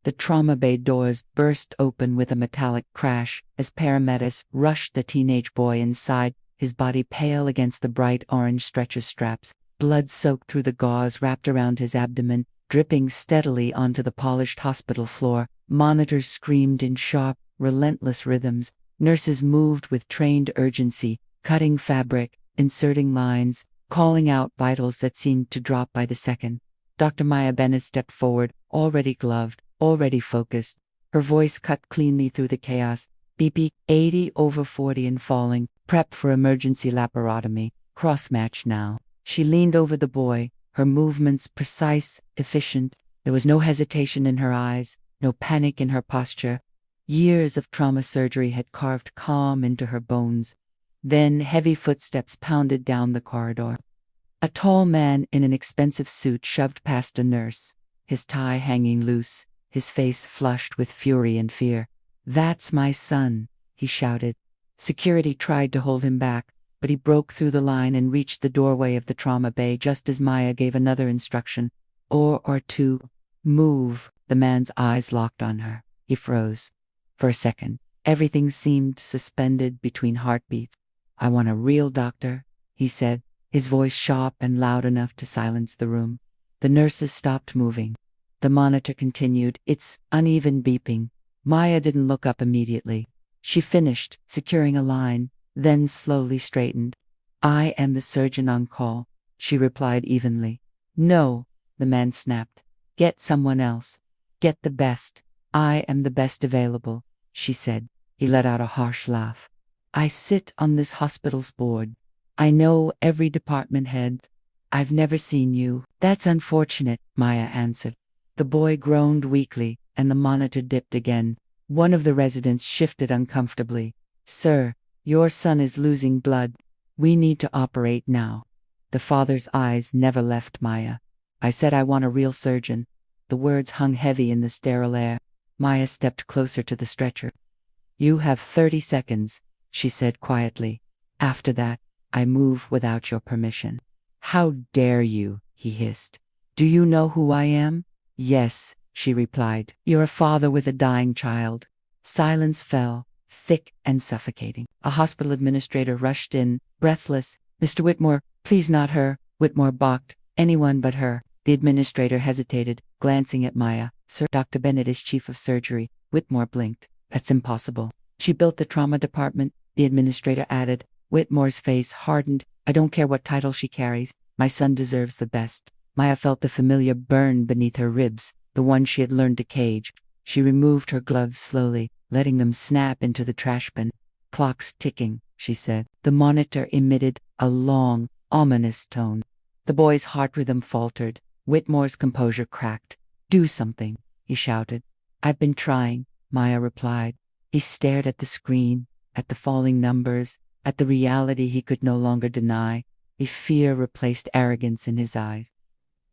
The trauma bay doors burst open with a metallic crash as paramedics rushed the teenage boy inside, his body pale against the bright orange stretcher straps, blood soaked through the gauze wrapped around his abdomen, dripping steadily onto the polished hospital floor. Monitors screamed in sharp, relentless rhythms. Nurses moved with trained urgency, cutting fabric, inserting lines, calling out vitals that seemed to drop by the second. Dr. Maya Bennett stepped forward, already gloved, already focused. Her voice cut cleanly through the chaos. BP 80/40 and falling, prepped for emergency laparotomy, cross-match now. She leaned over the boy, her movements precise, efficient. There was no hesitation in her eyes, no panic in her posture. Years of trauma surgery had carved calm into her bones. Then heavy footsteps pounded down the corridor. A tall man in an expensive suit shoved past a nurse, his tie hanging loose, his face flushed with fury and fear. "That's my son," he shouted. Security tried to hold him back, but he broke through the line and reached the doorway of the trauma bay just as Maya gave another instruction. Or two. Move." The man's eyes locked on her. He froze. For a second, everything seemed suspended between heartbeats. "I want a real doctor," he said, his voice sharp and loud enough to silence the room. The nurses stopped moving. The monitor continued, its uneven beeping. Maya didn't look up immediately. She finished, securing a line, then slowly straightened. "I am the surgeon on call," she replied evenly. "No," the man snapped. "Get someone else. Get the best. I am the best available," she said. He let out a harsh laugh. "I sit on this hospital's board. I know every department head. I've never seen you." "That's unfortunate," Maya answered. The boy groaned weakly, and the monitor dipped again. One of the residents shifted uncomfortably. "Sir, your son is losing blood. We need to operate now." The father's eyes never left Maya. "I said I want a real surgeon." The words hung heavy in the sterile air. Maya stepped closer to the stretcher. "You have 30 seconds, she said quietly. "After that, I move without your permission." "How dare you?" he hissed. "Do you know who I am?" "Yes," she replied. "You're a father with a dying child." Silence fell, thick and suffocating. A hospital administrator rushed in, breathless. "Mr. Whitmore, please not her." Whitmore balked. "Anyone but her." The administrator hesitated, glancing at Maya. "Sir, Dr. Bennett is chief of surgery." Whitmore blinked. "That's impossible." "She built the trauma department," the administrator added. Whitmore's face hardened. "I don't care what title she carries. My son deserves the best." Maya felt the familiar burn beneath her ribs, the one she had learned to cage. She removed her gloves slowly, letting them snap into the trash bin. "Clock's ticking," she said. The monitor emitted a long, ominous tone. The boy's heart rhythm faltered. Whitmore's composure cracked. "Do something," he shouted. "I've been trying," Maya replied. He stared at the screen, at the falling numbers, at the reality he could no longer deny. A fear replaced arrogance in his eyes.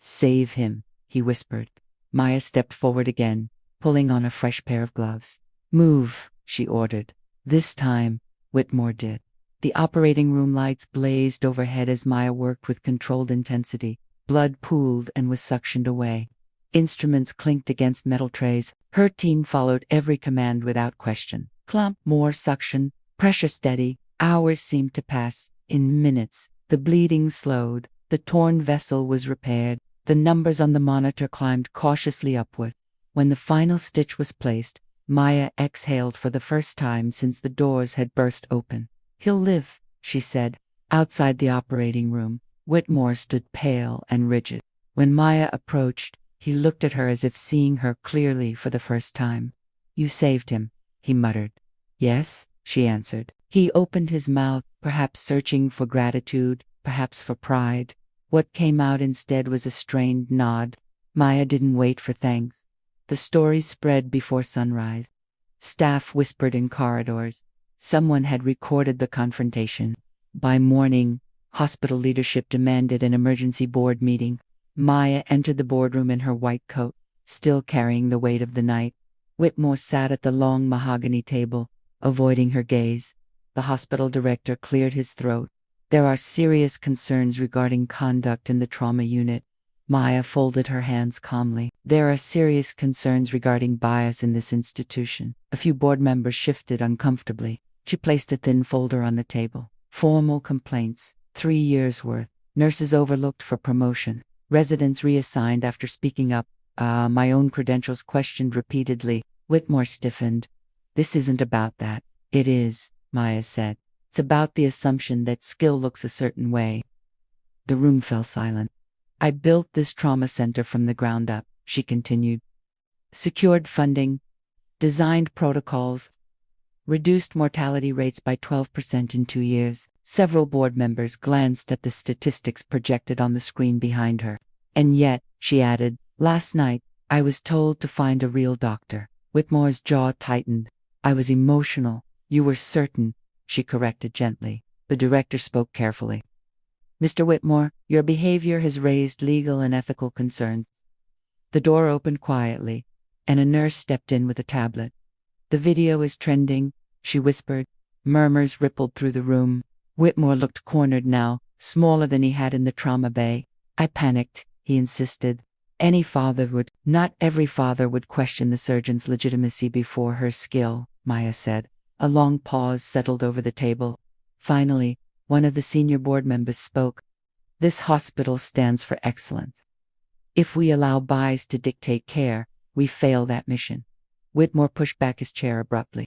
"Save him," he whispered. Maya stepped forward again, pulling on a fresh pair of gloves. "Move," she ordered. This time, Whitmore did. The operating room lights blazed overhead as Maya worked with controlled intensity. Blood pooled and was suctioned away. Instruments clinked against metal trays. Her team followed every command without question. Clump, more suction, pressure steady. Hours seemed to pass. In minutes, the bleeding slowed. The torn vessel was repaired. The numbers on the monitor climbed cautiously upward. When the final stitch was placed, Maya exhaled for the first time since the doors had burst open. "He'll live," she said. Outside the operating room, Whitmore stood pale and rigid. When Maya approached, he looked at her as if seeing her clearly for the first time. "You saved him," he muttered. "Yes," she answered. He opened his mouth, perhaps searching for gratitude, perhaps for pride. What came out instead was a strained nod. Maya didn't wait for thanks. The story spread before sunrise. Staff whispered in corridors. Someone had recorded the confrontation. By morning, hospital leadership demanded an emergency board meeting. Maya entered the boardroom in her white coat, still carrying the weight of the night. Whitmore sat at the long mahogany table, avoiding her gaze. The hospital director cleared his throat. "There are serious concerns regarding conduct in the trauma unit." Maya folded her hands calmly. There are serious concerns regarding bias in this institution. A few board members shifted uncomfortably. She placed a thin folder on the table. Formal complaints, 3 years' worth. Nurses overlooked for promotion. Residents reassigned after speaking up. My own credentials questioned repeatedly. Whitmore stiffened. This isn't about that. It is, Maya said. It's about the assumption that skill looks a certain way. The room fell silent. I built this trauma center from the ground up, she continued. Secured funding, designed protocols, reduced mortality rates by 12% in 2 years. Several board members glanced at the statistics projected on the screen behind her. And yet, she added, last night, I was told to find a real doctor. Whitmore's jaw tightened. I was emotional. You were certain, she corrected gently. The director spoke carefully. Mr. Whitmore, your behavior has raised legal and ethical concerns. The door opened quietly, and a nurse stepped in with a tablet. The video is trending, she whispered. Murmurs rippled through the room. Whitmore looked cornered now, smaller than he had in the trauma bay. I panicked, he insisted. Not every father would question the surgeon's legitimacy before her skill, Maya said. A long pause settled over the table. Finally, one of the senior board members spoke. This hospital stands for excellence. If we allow bias to dictate care, we fail that mission. Whitmore pushed back his chair abruptly.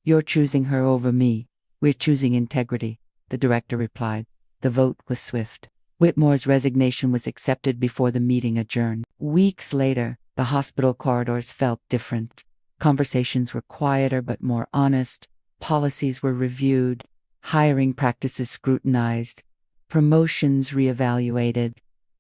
You're choosing her over me. We're choosing integrity, the director replied. The vote was swift. Whitmore's resignation was accepted before the meeting adjourned. Weeks later, the hospital corridors felt different. Conversations were quieter but more honest. Policies were reviewed. Hiring practices scrutinized. Promotions reevaluated.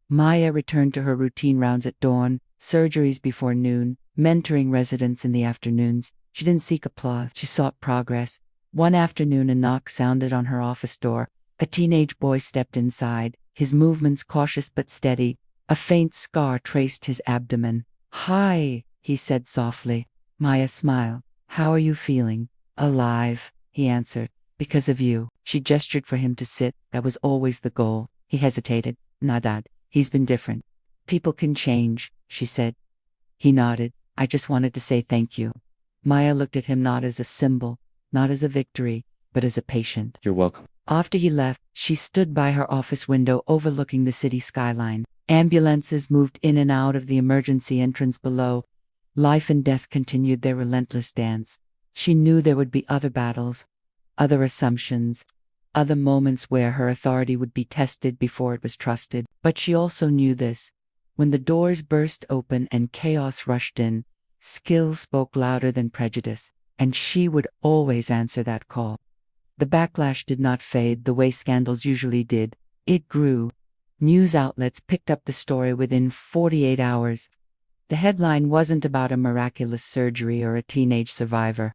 Maya returned to her routine rounds at dawn, surgeries before noon, mentoring residents in the afternoons. She didn't seek applause, she sought progress. One afternoon a knock sounded on her office door. A teenage boy stepped inside, his movements cautious but steady. A faint scar traced his abdomen. Hi, he said softly. Maya smiled. How are you feeling? Alive, he answered. Because of you. She gestured for him to sit. That was always the goal. He hesitated. Nadad. He's been different. People can change, she said. He nodded. I just wanted to say thank you. Maya looked at him not as a symbol, not as a victory, but as a patient. You're welcome. After he left, she stood by her office window overlooking the city skyline. Ambulances moved in and out of the emergency entrance below. Life and death continued their relentless dance. She knew there would be other battles, other assumptions, other moments where her authority would be tested before it was trusted. But she also knew this. When the doors burst open and chaos rushed in, skill spoke louder than prejudice, and she would always answer that call. The backlash did not fade the way scandals usually did. It grew. News outlets picked up the story within 48 hours. The headline wasn't about a miraculous surgery or a teenage survivor.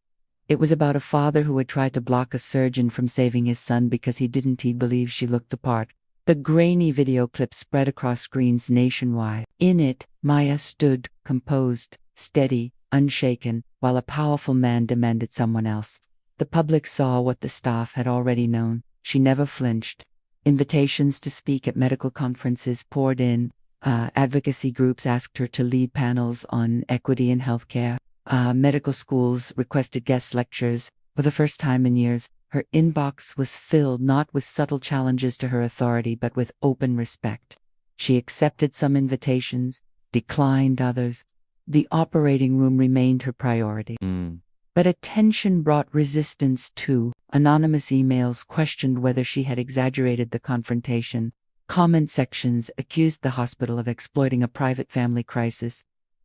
It was about a father who had tried to block a surgeon from saving his son because he didn't believe she looked the part. The grainy video clip spread across screens nationwide. In it, Maya stood, composed, steady, unshaken, while a powerful man demanded someone else. The public saw what the staff had already known. She never flinched. Invitations to speak at medical conferences poured in. Advocacy groups asked her to lead panels on equity in healthcare. Medical schools requested guest lectures. For the first time in years, her inbox was filled not with subtle challenges to her authority, but with open respect. She accepted some invitations, declined others. The operating room remained her priority. But attention brought resistance too. Anonymous emails questioned whether she had exaggerated the confrontation. Comment sections accused the hospital of exploiting a private family crisis.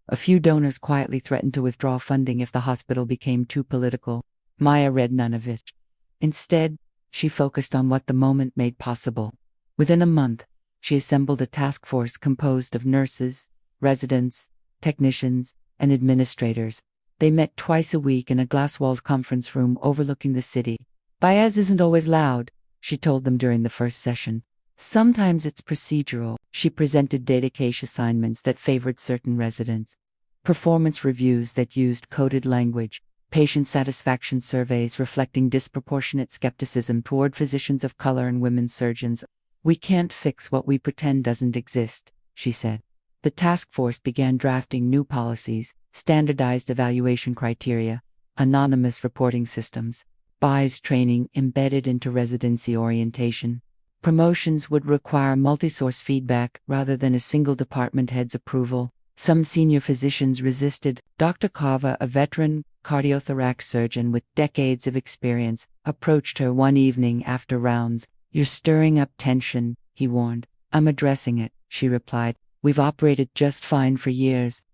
A few donors quietly threatened to withdraw funding if the hospital became too political. Maya read none of it. Instead, she focused on what the moment made possible. Within a month, she assembled a task force composed of nurses, residents, technicians, and administrators. They met twice a week in a glass-walled conference room overlooking the city. Bias isn't always loud, she told them during the first session. Sometimes it's procedural. She presented data cache assignments that favored certain residents, performance reviews that used coded language, patient satisfaction surveys reflecting disproportionate skepticism toward physicians of color and women surgeons. We can't fix what we pretend doesn't exist, she said. The task force began drafting new policies, standardized evaluation criteria, anonymous reporting systems, BIS training embedded into residency orientation. Promotions would require multi-source feedback rather than a single department head's approval. Some senior physicians resisted. Dr. Kava, a veteran cardiothoracic surgeon with decades of experience, approached her one evening after rounds. "You're stirring up tension," he warned. "I'm addressing it," she replied. "We've operated just fine for years."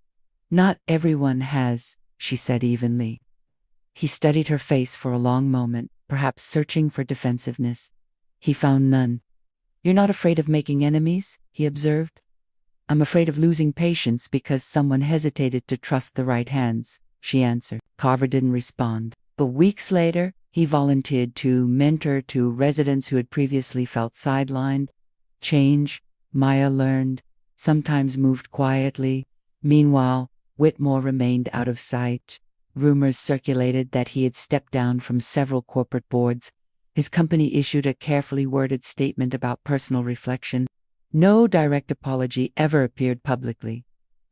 "Not everyone has," she said evenly. He studied her face for a long moment, perhaps searching for defensiveness. He found none. "You're not afraid of making enemies?" he observed. "I'm afraid of losing patience because someone hesitated to trust the right hands," she answered. Carver didn't respond, but weeks later, he volunteered to mentor two residents who had previously felt sidelined. Change, Maya learned, sometimes moved quietly. Meanwhile, Whitmore remained out of sight. Rumors circulated that he had stepped down from several corporate boards. His company issued a carefully worded statement about personal reflection. No direct apology ever appeared publicly.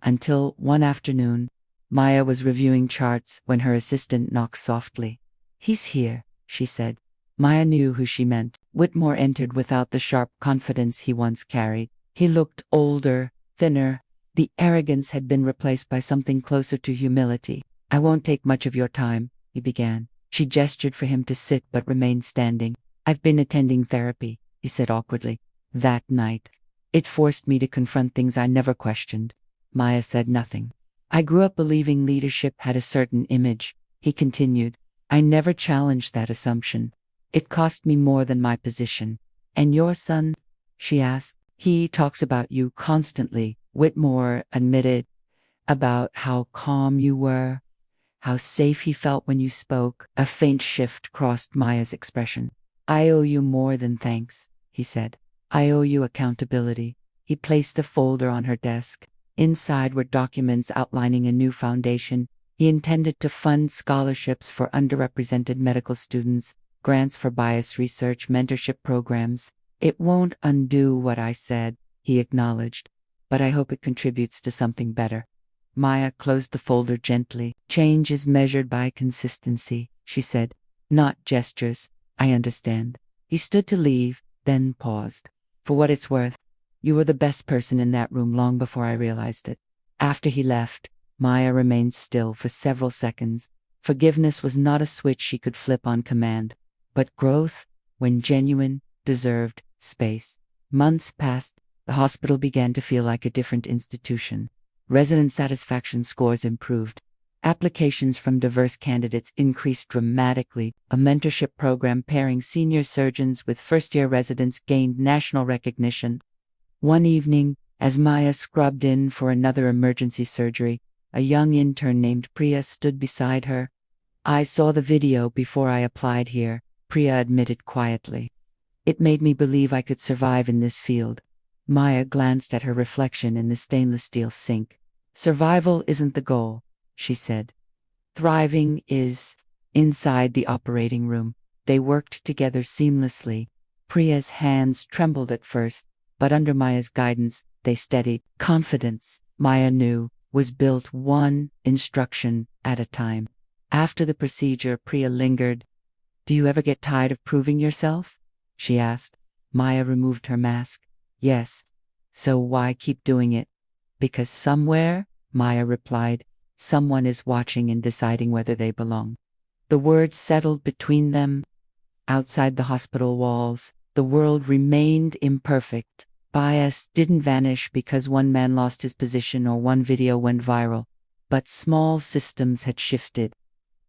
Until one afternoon, Maya was reviewing charts when her assistant knocked softly. "He's here," she said. Maya knew who she meant. Whitmore entered without the sharp confidence he once carried. He looked older, thinner. The arrogance had been replaced by something closer to humility. "I won't take much of your time," he began. She gestured for him to sit but remained standing. "I've been attending therapy," he said awkwardly. "That night. It forced me to confront things I never questioned." Maya said nothing. "I grew up believing leadership had a certain image," he continued. "I never challenged that assumption. It cost me more than my position." "And your son?" she asked. "He talks about you constantly," Whitmore admitted. "About how calm you were, how safe he felt when you spoke." A faint shift crossed Maya's expression. "I owe you more than thanks," he said. "I owe you accountability." He placed a folder on her desk. Inside were documents outlining a new foundation. He intended to fund scholarships for underrepresented medical students, grants for bias research, mentorship programs. "It won't undo what I said," he acknowledged, "but I hope it contributes to something better." Maya closed the folder gently. "Change is measured by consistency," she said, "not gestures." "I understand." He stood to leave, then paused. "For what it's worth, you were the best person in that room long before I realized it." After he left, Maya remained still for several seconds. Forgiveness was not a switch she could flip on command, but growth, when genuine, deserved space. Months passed. The hospital began to feel like a different institution. Resident satisfaction scores improved. Applications from diverse candidates increased dramatically. A mentorship program pairing senior surgeons with first-year residents gained national recognition. One evening, as Maya scrubbed in for another emergency surgery, a young intern named Priya stood beside her. "I saw the video before I applied here," Priya admitted quietly. "It made me believe I could survive in this field." Maya glanced at her reflection in the stainless steel sink. "Survival isn't the goal," she said. "Thriving is." Inside the operating room, they worked together seamlessly. Priya's hands trembled at first, but under Maya's guidance, they steadied. Confidence, Maya knew, was built one instruction at a time. After the procedure, Priya lingered. "Do you ever get tired of proving yourself?" she asked. Maya removed her mask. "Yes." "So why keep doing it?" "Because somewhere," Maya replied, "someone is watching and deciding whether they belong." The words settled between them. Outside the hospital walls, the world remained imperfect. Bias didn't vanish because one man lost his position or one video went viral. But small systems had shifted.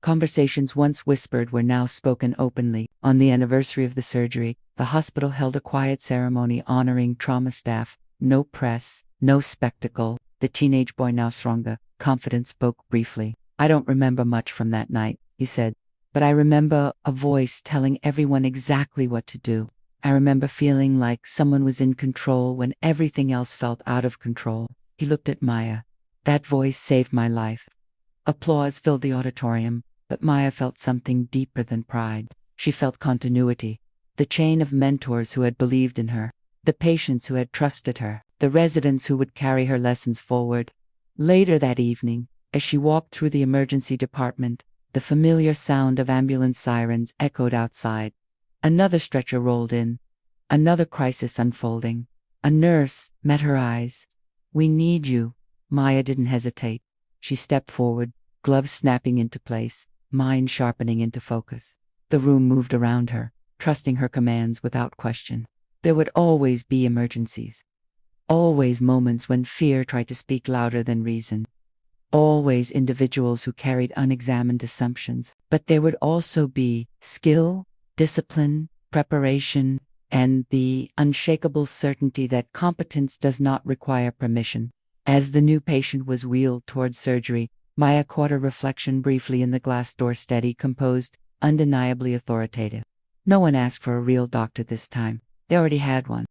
Conversations once whispered were now spoken openly. On the anniversary of the surgery, the hospital held a quiet ceremony honoring trauma staff. No press, no spectacle. The teenage boy, now stronger, confident, spoke briefly. "I don't remember much from that night," he said, "but I remember a voice telling everyone exactly what to do. I remember feeling like someone was in control when everything else felt out of control." He looked at Maya. "That voice saved my life." Applause filled the auditorium, but Maya felt something deeper than pride. She felt continuity. The chain of mentors who had believed in her. The patients who had trusted her. the residents who would carry her lessons forward. Later that evening, as she walked through the emergency department, the familiar sound of ambulance sirens echoed outside. Another stretcher rolled in, another crisis unfolding. A nurse met her eyes. "We need you." Maya didn't hesitate. She stepped forward, gloves snapping into place, mind sharpening into focus. The room moved around her, trusting her commands without question. There would always be emergencies. Always moments when fear tried to speak louder than reason. Always individuals who carried unexamined assumptions. But there would also be skill, discipline, preparation, and the unshakable certainty that competence does not require permission. As the new patient was wheeled towards surgery, Maya caught her reflection briefly in the glass door, steady, composed, undeniably authoritative. No one asked for a real doctor this time. They already had one.